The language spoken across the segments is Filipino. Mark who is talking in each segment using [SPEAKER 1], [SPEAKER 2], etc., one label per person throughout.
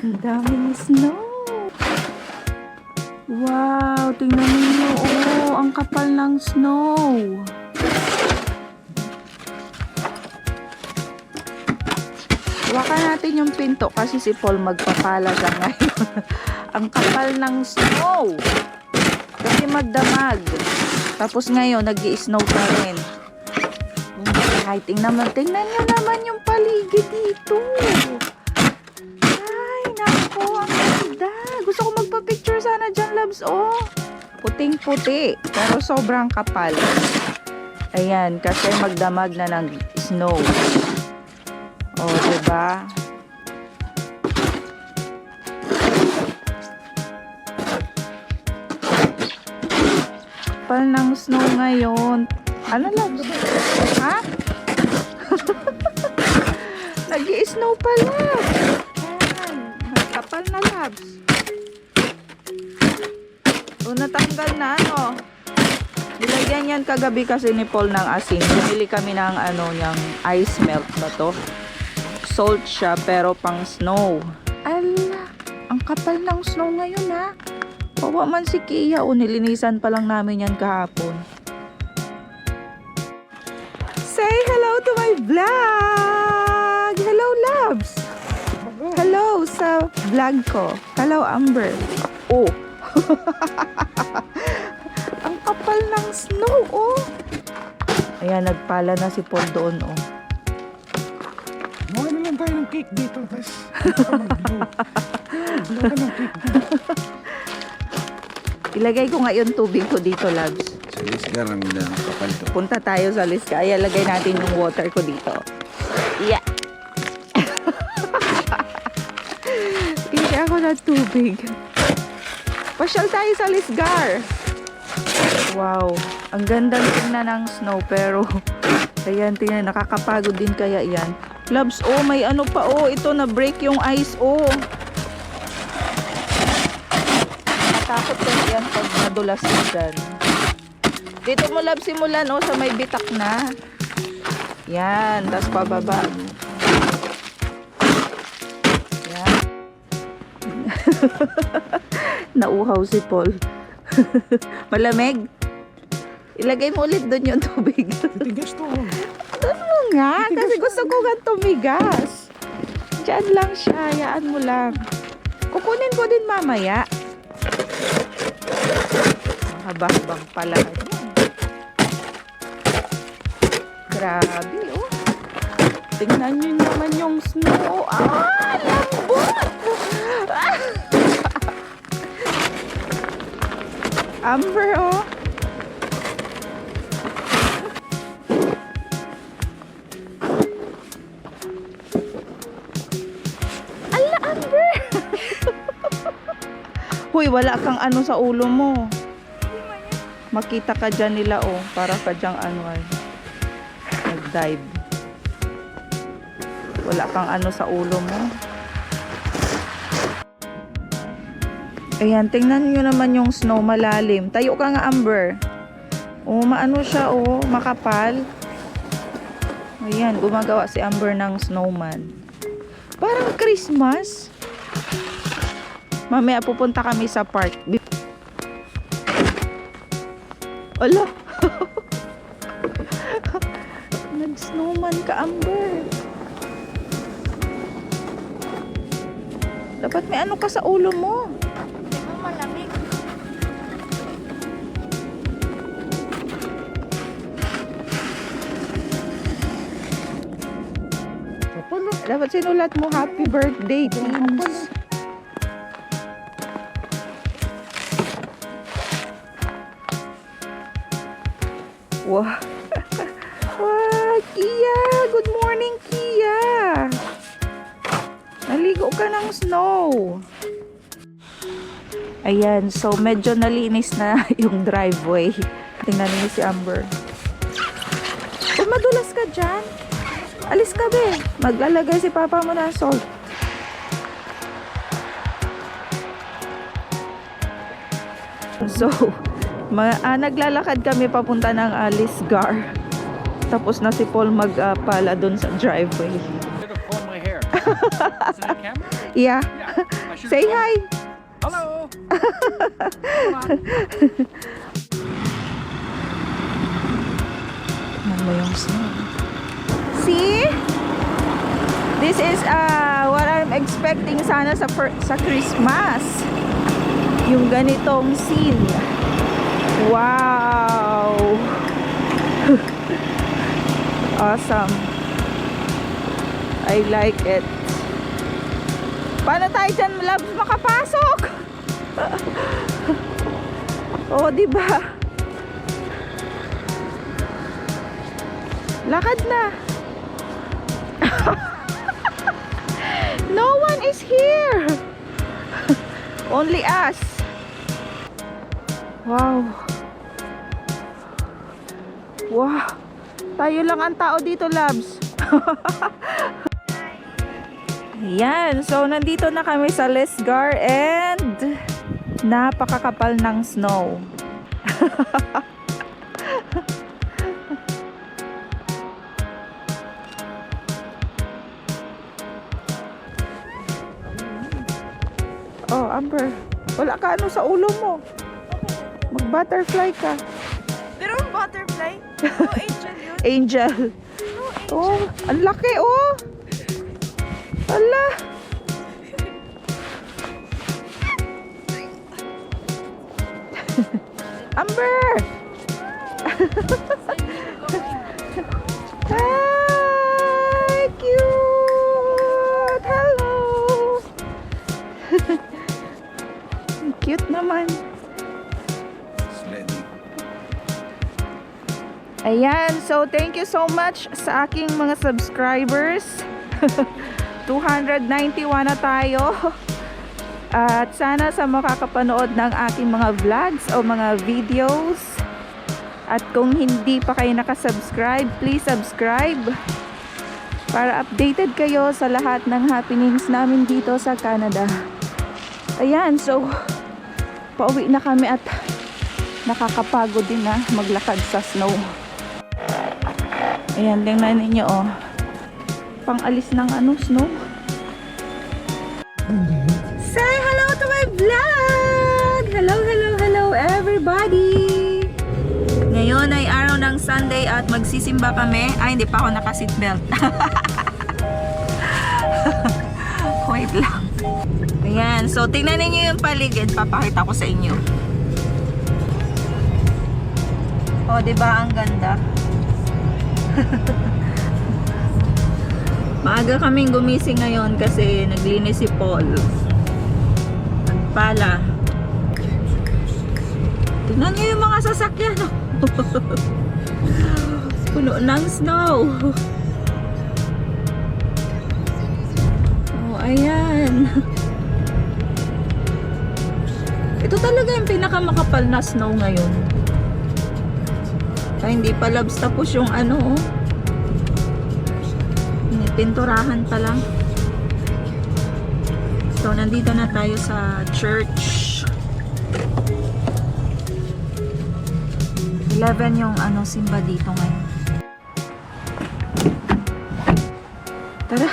[SPEAKER 1] Ang daming snow. Wow, tingnan niyo. Oh, ang kapal ng snow. Hawakan natin yung pinto kasi si Paul magpapala siya ngayon. Ang kapal ng snow. Kasi magdamag. Tapos ngayon, nag-i-snow pa rin. Ay, tingnan nyo naman yung paligid dito. Ay, nako, ang ganda. Gusto ko magpa-picture sana dyan, loves. Oh, puting-puti. Pero sobrang kapal. Ayan, kasi magdamag na ng snow. Oh, diba? Kapal ng snow ngayon. Ano, loves? Ha? Nag-i-snow pala. Ayan. Kapal na, labs. O, natanggal na, ano. Nilagyan yan kagabi kasi ni Paul ng asin. Bumili kami ng, yung ice melt ba to? Salt siya, pero pang snow. Ala, ang kapal ng snow ngayon, ha. Wawa man si Kia. O, nilinisan pa lang namin yan kahapon. Say hello to my vlog! Hello, loves! Hello sa vlog ko. Hello, Amber. Oh! Ang kapal ng snow, oh! Ayan, nagpala na si Paul doon, oh.
[SPEAKER 2] Mawala lang tayo ng cake dito, tapos mag-blow. Blow ka ng cake dito.
[SPEAKER 1] Ilagay ko ngayon tubig ko dito, loves.
[SPEAKER 2] Sa Lisgar ang kapal to.
[SPEAKER 1] Punta tayo sa Lisca. Ay, lagay natin yung water ko dito. Yeah! Bigyan ako ng tubig. Pasyal tayo sa Lisgar. Wow. Ang ganda tingnan ng snow. Pero, ayan, tingnan. Nakakapagod din kaya yan. Loves, oh, may ano pa, oh. Ito, na-break yung ice, oh. Matakot ko yan pag nadulas ko dyan. Dito mo, Loves, simulan, oh, sa may bitak na. Yan. Tapos pababa. Yan. Nauhaw si Paul. Malamig. Ilagay mo ulit doon yung tubig.
[SPEAKER 2] Tigas to.
[SPEAKER 1] Doon mo nga. Kasi gusto ko nga tumigas. Diyan lang siya. Hayaan mo lang. Kukunin ko din mamaya. Habang pala. Grabe, oh. Tingnan nyo naman yung snow. Ah, lambot! Amber, oh. Ala, Amber! Huy, wala kang ano sa ulo mo. Makita ka dyan nila, oh. Para ka dyang ano, ay. Nag-dive. Wala kang ano sa ulo mo. Ayan, tingnan nyo naman yung snow malalim. Tayo ka nga, Amber. Oh, maano siya, oh. Makapal. Ayan, gumagawa si Amber ng snowman. Parang Christmas. Mamaya pupunta kami sa park. Ala. Nag-snowman ka, Amber. Dapat may ano ka sa ulo mo. Malamig. Dapat sinulat mo happy birthday, Teens. Wow. Wow, Kia. Good morning, Kia. Naligo ka ng snow. Ayan, so medyo nalinis na yung driveway. Tingnan niyo si Amber. Kung madulas ka dyan, alis ka be. Maglalagay si papa mo ng salt. So, naglalakad kami papunta ng Lisgar. Tapos na si Paul magpala doon sa driveway.
[SPEAKER 2] I'm gonna comb my hair. Is it a camera?
[SPEAKER 1] Yeah.
[SPEAKER 2] Yeah.
[SPEAKER 1] Say hi.
[SPEAKER 2] Hello.
[SPEAKER 1] Yan mo yung snow. See? This is what I'm expecting sana sa Christmas. Yung ganitong scene. Wow! Awesome. I like it. Paano tayo dyan, loves, makapasok? Oh, diba? Lakad na. No one is here. Only us. Wow. Wow. Tayo lang ang tao dito, loves. Ayan. So, nandito na kami sa Lisgar and napakakapal ng snow. Oh, Amber. Wala ka ano sa ulo mo. Mag-butterfly ka.
[SPEAKER 3] Pero butterfly? Oh, angel yun.
[SPEAKER 1] Angel. Oh, ang laki oh. Ala. Amber. Hi, cute. Hello. Cute naman. Ayan, so thank you so much sa aking mga subscribers. 291 na tayo. At sana sa makakapanood ng aking mga vlogs o mga videos. At kung hindi pa kayo nakasubscribe, please subscribe para updated kayo sa lahat ng happenings namin dito sa Canada. Ayan, so pauwi na kami at nakakapagod din na maglakad sa snow. Ayan, tingnan ninyo oh. Pang-alis ng ano, snow. Say hello to my vlog! Hello, hello, hello everybody! Ngayon ay araw ng Sunday at magsisimba kami. Ay, hindi pa ako naka-seatbelt. Wait lang. Ayan, so tingnan ninyo yung paligid. Papakita ko sa inyo. Oh, diba ang ganda? Maaga kaming gumising ngayon kasi naglinis si Paul. Nagpala. Tingnan niyo yung mga sasakyan. Puno ng snow. Oh, ayan. Ito talaga yung pinakamakapal na snow ngayon. Ay, hindi pa labs tapos yung ano oh. Pinturahan pa lang. So, nandito na tayo sa church. 11 yung ano, simba dito ngayon. Tara.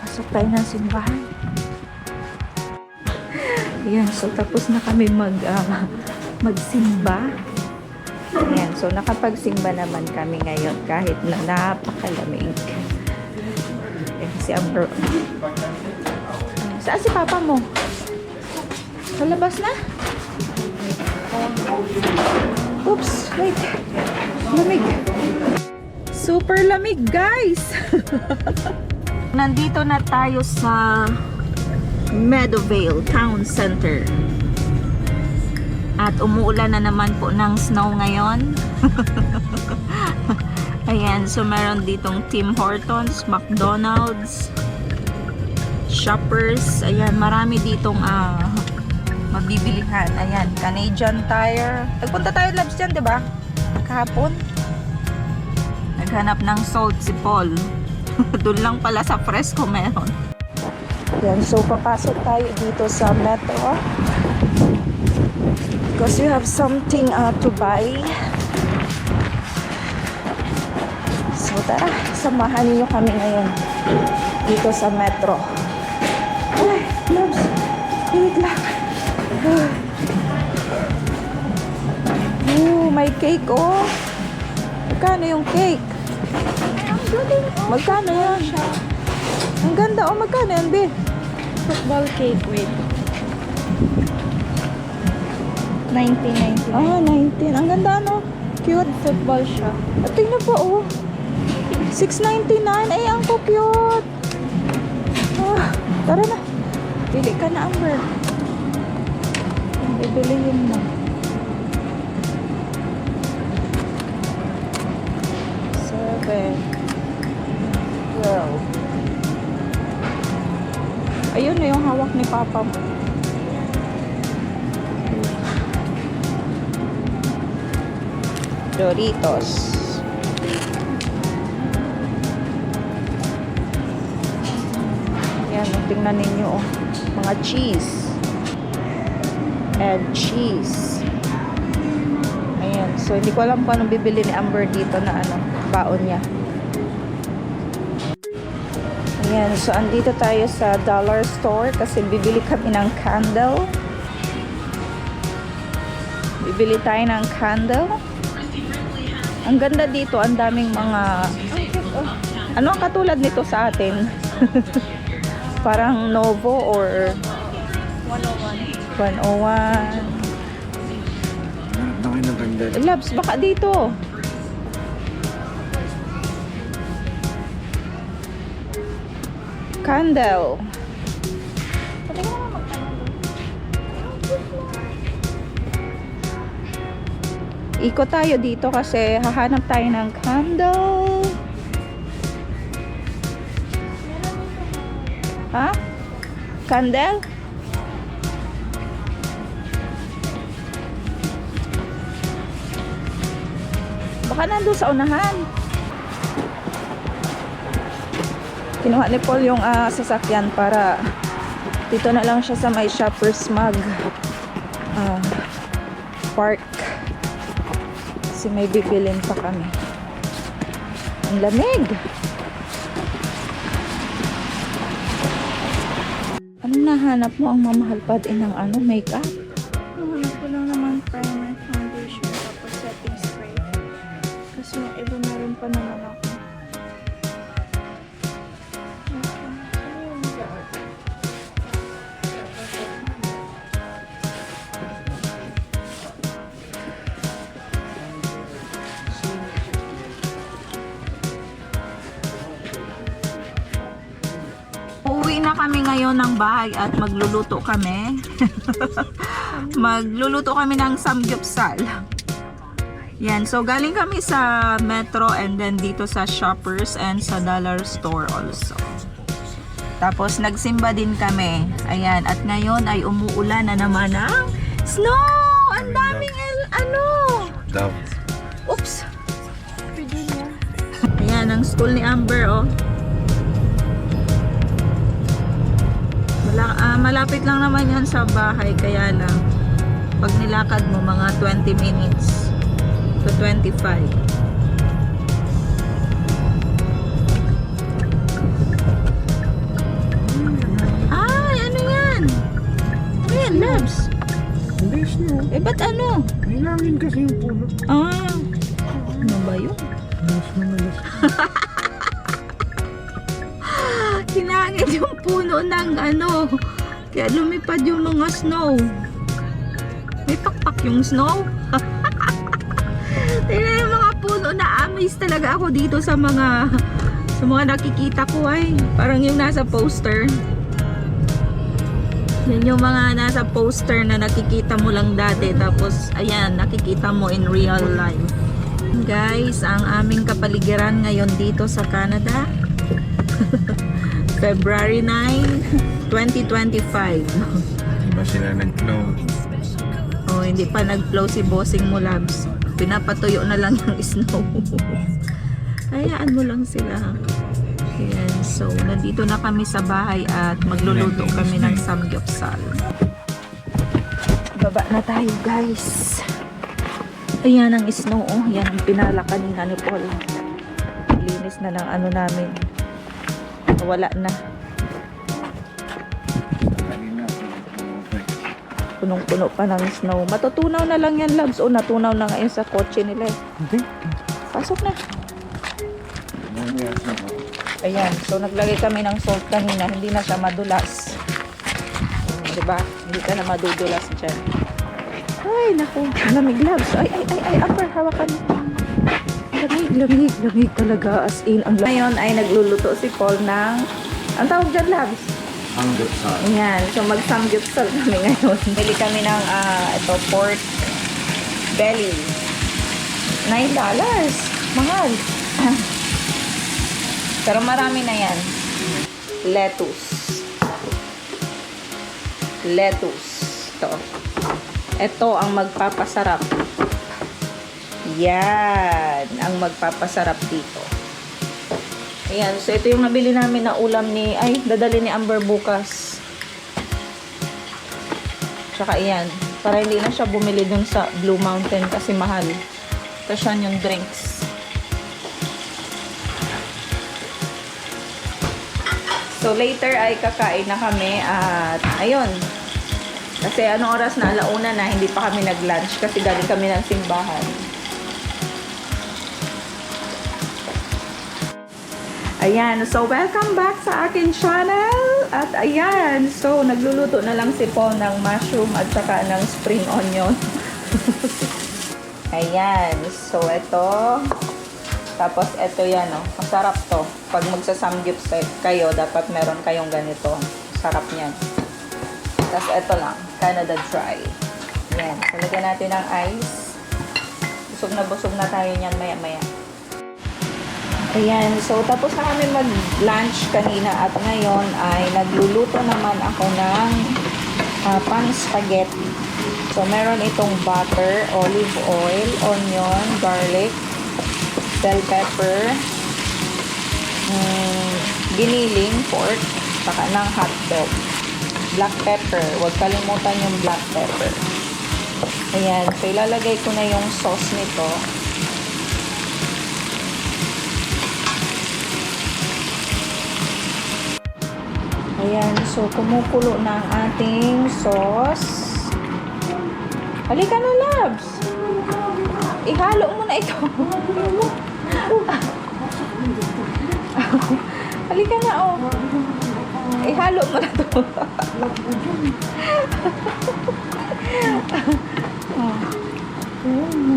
[SPEAKER 1] Pasok tayo ng simbahan. Ayan, so tapos na kami magsimba. Ayan, so nakapagsimba naman kami ngayon kahit na napakalamig. Ayan, si Amber. Saan si papa mo? Sa labas na? Oops, wait. Lamig. Super lamig, guys! Nandito na tayo sa Meadowvale Town Center. At umuulan na naman po ng snow ngayon. Ayan, so meron ditong Tim Hortons, McDonald's, Shoppers. Ayan, marami ditong mabibilihan. Ayan, Canadian Tire. Nagpunta tayo labs dyan, diba? Kahapon. Naghanap ng salt si Paul. Doon lang pala sa Fresco meron. Ayan, so papasok tayo dito sa Metro. Because you have something to buy. So, O tara, samahan niyo kami ngayon dito sa metro. Ay, loves, wait lang. May cake, oh. Magkano yung cake? Magkano yan? Ang ganda, oh. Magkano yan, be?
[SPEAKER 3] Football cake, wait. 19.99.
[SPEAKER 1] Ah, 19. Ang ganda, no? Cute.
[SPEAKER 3] Football siya.
[SPEAKER 1] At tingnan po, oh. 6.99. Ay, ang cute. Ah, tara na. Pili ka na, Amber. Bibilihin mo. 7. 12. Ayun na yung hawak ni Papa mo. Doritos. Yan, tingnan ninyo, oh. Mga cheese. And cheese. Ayan. So, hindi ko alam kung anong bibili ni Amber dito na ano, baon niya. Ayan. So, andito tayo sa dollar store kasi bibili kami ng candle. Bibili tayo ng candle. Ang ganda dito. Ang daming mga... Ano ang katulad nito sa atin? Parang Novo or 101.
[SPEAKER 2] Nakay ng ganda.
[SPEAKER 1] Labs, baka dito. Candle. Ikot tayo dito kasi hahanap tayo ng candle. Ha? Candle? Baka nandun sa unahan. Kinuha ni Paul yung sasakyan para dito na lang siya sa may Shoppers Mag park. Kasi may bibilin pa kami. Ang lamig. Anong nahanap mo? Ang mamahal pa din ng ano, makeup?
[SPEAKER 3] Nahanap ko lang naman primer, foundation, tapos setting spray. Kasi yung iba meron pa naman ako.
[SPEAKER 1] Uuwi na kami ngayon ng bahay at magluluto kami. Magluluto kami ng samgyupsal. Yan, so galing kami sa Metro and then dito sa Shoppers and sa Dollar Store also. Tapos nagsimba din kami. Ayan, at ngayon ay umuulan na naman ng snow! Ang daming
[SPEAKER 2] Dove.
[SPEAKER 1] Oops! Ayan, ang school ni Amber, oh. Malapit lang naman yan sa bahay, kaya lang pag nilakad mo mga 20 minutes to 25. Ay, ano yan? Ano yan, Labs?
[SPEAKER 2] Hindi, snow.
[SPEAKER 1] Eh, ba't ano?
[SPEAKER 2] Hilangin kasi yung puno.
[SPEAKER 1] Ano ba yun?
[SPEAKER 2] Snow na las.
[SPEAKER 1] Hinangin yung puno ng ano, kaya lumipad yung mga snow. May pakpak yung snow. Tingnan yung mga puno, na-amaze talaga ako dito sa mga nakikita ko ay parang yung nasa poster. Yan yung mga nasa poster na nakikita mo lang dati, tapos ayan, nakikita mo in real life. Guys, ang aming kapaligiran ngayon dito sa Canada. February 9, 2025.
[SPEAKER 2] Hindi ba sila nag-clone?
[SPEAKER 1] Oh, hindi pa nag-flow si bossing mo, Labs. Pinapatuyo na lang yung snow. Hayaan mo lang sila. Ayan, so nandito na kami sa bahay at magluluto kami ng samgyupsal. Baba na tayo, guys. Ayan ang snow, oh. Yan ang pinala kanina ni Paul. Linis oras na ng ano namin. Wala na. Punong-puno pa ng snow. Matutunaw na lang yan, loves. O, natunaw na ngayon sa kotse nila eh.
[SPEAKER 2] Hindi.
[SPEAKER 1] Pasok na. Ayan. So, naglagay kami ng salt kanina. Hindi na siya madulas. Diba? Hindi ka na madudulas dyan. Ay, naku. Lamig, loves. Ay, Amber, hawakan mo. Lamig talaga. As in, ang ngayon ay nagluluto si Paul ng, ang tawag dyan, loves?
[SPEAKER 2] Samgyeopsal.
[SPEAKER 1] Ayan. So, mag-samgyeopsal kami ngayon. Bili kami ng, ito, pork belly. $9. Mahal. Pero marami na yan. Lettuce. Ito ang magpapasarap. Yan ang magpapasarap dito. Ayan, so ito yung nabili namin na ulam dadali ni Amber bukas. Tsaka ayan, para hindi na siya bumili dun sa Blue Mountain kasi mahal. Tapos yan yung drinks. So later ay kakain na kami at ayun. Kasi anong oras na? Alauna na, hindi pa kami nag-lunch kasi galing kami ng simbahan. Ayan, so welcome back sa akin channel. At ayan, so nagluluto na lang si Paul ng mushroom at saka ng spring onion. Ayan, so ito. Tapos ito yan, oh. Masarap to. Pag magsasamgyup kayo, dapat meron kayong ganito. Sarap niyan. Tapos ito lang, Canada Dry. Ayan, so lagyan natin ng ice. Busog na tayo niyan maya-maya. Ayan, so tapos na kami mag-lunch kanina at ngayon ay nagluluto naman ako ng pan spaghetti. So meron itong butter, olive oil, onion, garlic, bell pepper, giniling pork, saka ng hotdog, black pepper. Huwag kalimutan yung black pepper. Ayan, so ilalagay ko na yung sauce nito. Ayan, so kumukulo na ang ating sauce. Halika na, loves. Ihalo mo na ito. Halika na, oh. Ihalo mo na ito.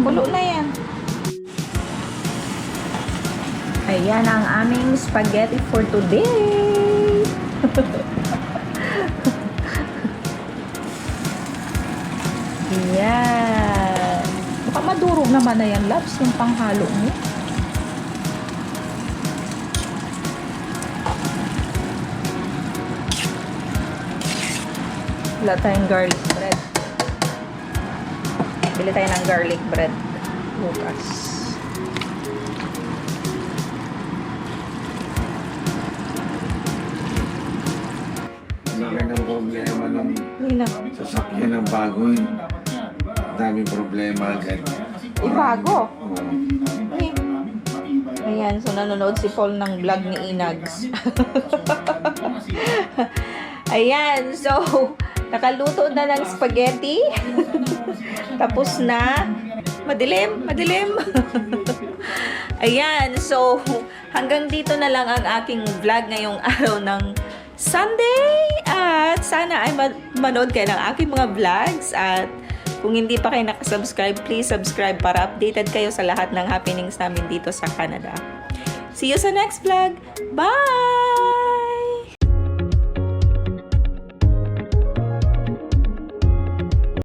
[SPEAKER 1] Kulo na yan. Ayan ang aming spaghetti for today. Yan. Baka madurog naman na yan, loves, yung panghalo mo. Wala tayong garlic bread. Bili tayo ng garlic bread bukas.
[SPEAKER 2] Laki ng problema ng
[SPEAKER 1] Nina.
[SPEAKER 2] sasakyan ng bago yun. Daming problema agad.
[SPEAKER 1] Ibago. Ay. Ayan, so nanonood si Paul ng vlog ni Inags. Ayan, so nakaluto na ng spaghetti. Tapos na. Madilim. Ayan, so hanggang dito na lang ang aking vlog ngayong araw ng Sunday. At sana ay manood kayo ng aking mga vlogs. At kung hindi pa kayo nakasubscribe, please subscribe para updated kayo sa lahat ng happenings namin dito sa Canada. See you sa next vlog. Bye!